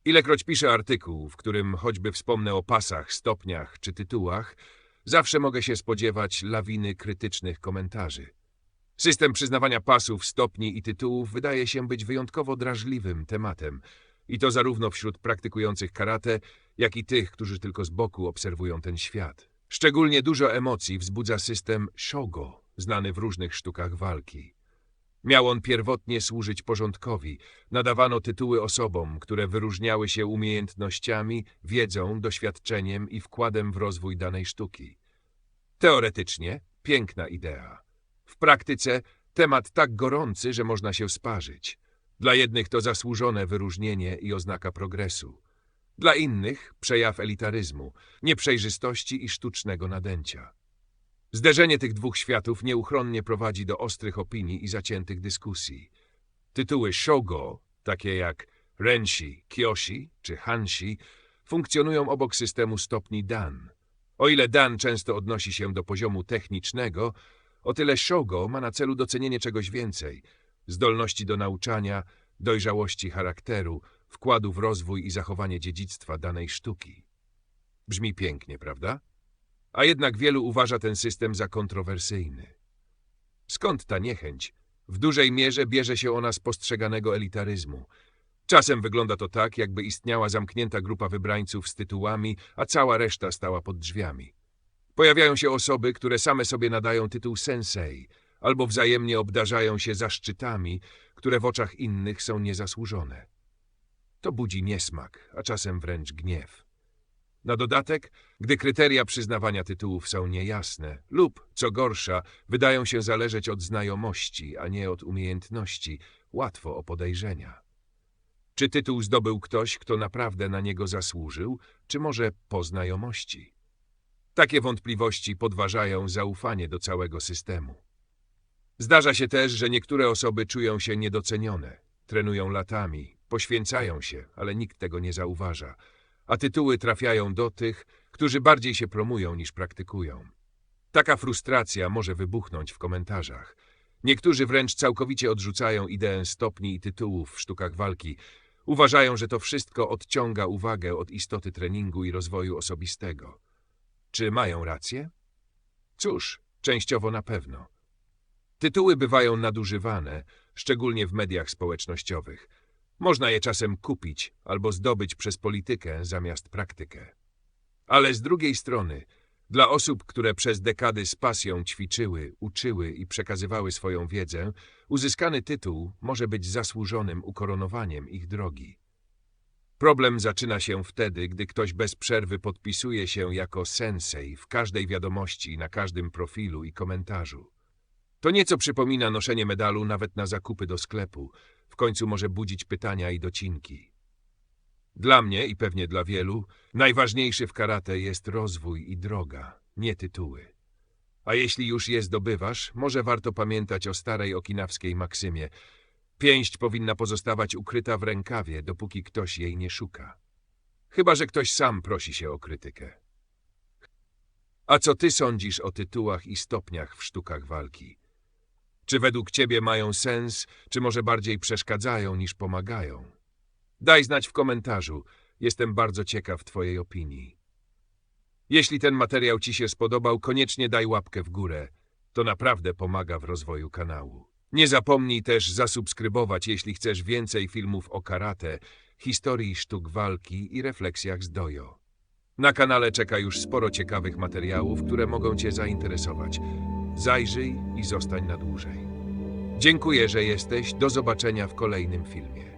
Ilekroć piszę artykuł, w którym choćby wspomnę o pasach, stopniach czy tytułach, zawsze mogę się spodziewać lawiny krytycznych komentarzy. System przyznawania pasów, stopni i tytułów wydaje się być wyjątkowo drażliwym tematem, i to zarówno wśród praktykujących karate, jak i tych, którzy tylko z boku obserwują ten świat. Szczególnie dużo emocji wzbudza system Shogo, znany w różnych sztukach walki. Miał on pierwotnie służyć porządkowi. Nadawano tytuły osobom, które wyróżniały się umiejętnościami, wiedzą, doświadczeniem i wkładem w rozwój danej sztuki. Teoretycznie piękna idea. W praktyce temat tak gorący, że można się sparzyć. Dla jednych to zasłużone wyróżnienie i oznaka progresu. Dla innych przejaw elitaryzmu, nieprzejrzystości i sztucznego nadęcia. Zderzenie tych dwóch światów nieuchronnie prowadzi do ostrych opinii i zaciętych dyskusji. Tytuły Shogo, takie jak Renshi, Kyoshi czy Hanshi, funkcjonują obok systemu stopni Dan. O ile Dan często odnosi się do poziomu technicznego, o tyle Shogo ma na celu docenienie czegoś więcej, zdolności do nauczania, dojrzałości charakteru, wkładu w rozwój i zachowanie dziedzictwa danej sztuki. Brzmi pięknie, prawda? A jednak wielu uważa ten system za kontrowersyjny. Skąd ta niechęć? W dużej mierze bierze się ona z postrzeganego elitaryzmu. Czasem wygląda to tak, jakby istniała zamknięta grupa wybrańców z tytułami, a cała reszta stała pod drzwiami. Pojawiają się osoby, które same sobie nadają tytuł sensei, albo wzajemnie obdarzają się zaszczytami, które w oczach innych są niezasłużone. To budzi niesmak, a czasem wręcz gniew. Na dodatek, gdy kryteria przyznawania tytułów są niejasne lub, co gorsza, wydają się zależeć od znajomości, a nie od umiejętności, łatwo o podejrzenia. Czy tytuł zdobył ktoś, kto naprawdę na niego zasłużył, czy może po znajomości? Takie wątpliwości podważają zaufanie do całego systemu. Zdarza się też, że niektóre osoby czują się niedocenione, trenują latami, poświęcają się, ale nikt tego nie zauważa, a tytuły trafiają do tych, którzy bardziej się promują niż praktykują. Taka frustracja może wybuchnąć w komentarzach. Niektórzy wręcz całkowicie odrzucają ideę stopni i tytułów w sztukach walki. Uważają, że to wszystko odciąga uwagę od istoty treningu i rozwoju osobistego. Czy mają rację? Cóż, częściowo na pewno. Tytuły bywają nadużywane, szczególnie w mediach społecznościowych. Można je czasem kupić albo zdobyć przez politykę zamiast praktykę. Ale z drugiej strony, dla osób, które przez dekady z pasją ćwiczyły, uczyły i przekazywały swoją wiedzę, uzyskany tytuł może być zasłużonym ukoronowaniem ich drogi. Problem zaczyna się wtedy, gdy ktoś bez przerwy podpisuje się jako sensei w każdej wiadomości, na każdym profilu i komentarzu. To nieco przypomina noszenie medalu nawet na zakupy do sklepu. W końcu może budzić pytania i docinki. Dla mnie i pewnie dla wielu, najważniejszy w karate jest rozwój i droga, nie tytuły. A jeśli już je zdobywasz, może warto pamiętać o starej okinawskiej maksymie. Pięść powinna pozostawać ukryta w rękawie, dopóki ktoś jej nie szuka. Chyba że ktoś sam prosi się o krytykę. A co ty sądzisz o tytułach i stopniach w sztukach walki? Czy według ciebie mają sens, czy może bardziej przeszkadzają niż pomagają? Daj znać w komentarzu. Jestem bardzo ciekaw twojej opinii. Jeśli ten materiał ci się spodobał, koniecznie daj łapkę w górę. To naprawdę pomaga w rozwoju kanału. Nie zapomnij też zasubskrybować, jeśli chcesz więcej filmów o karate, historii sztuk walki i refleksjach z dojo. Na kanale czeka już sporo ciekawych materiałów, które mogą cię zainteresować. Zajrzyj i zostań na dłużej. Dziękuję, że jesteś. Do zobaczenia w kolejnym filmie.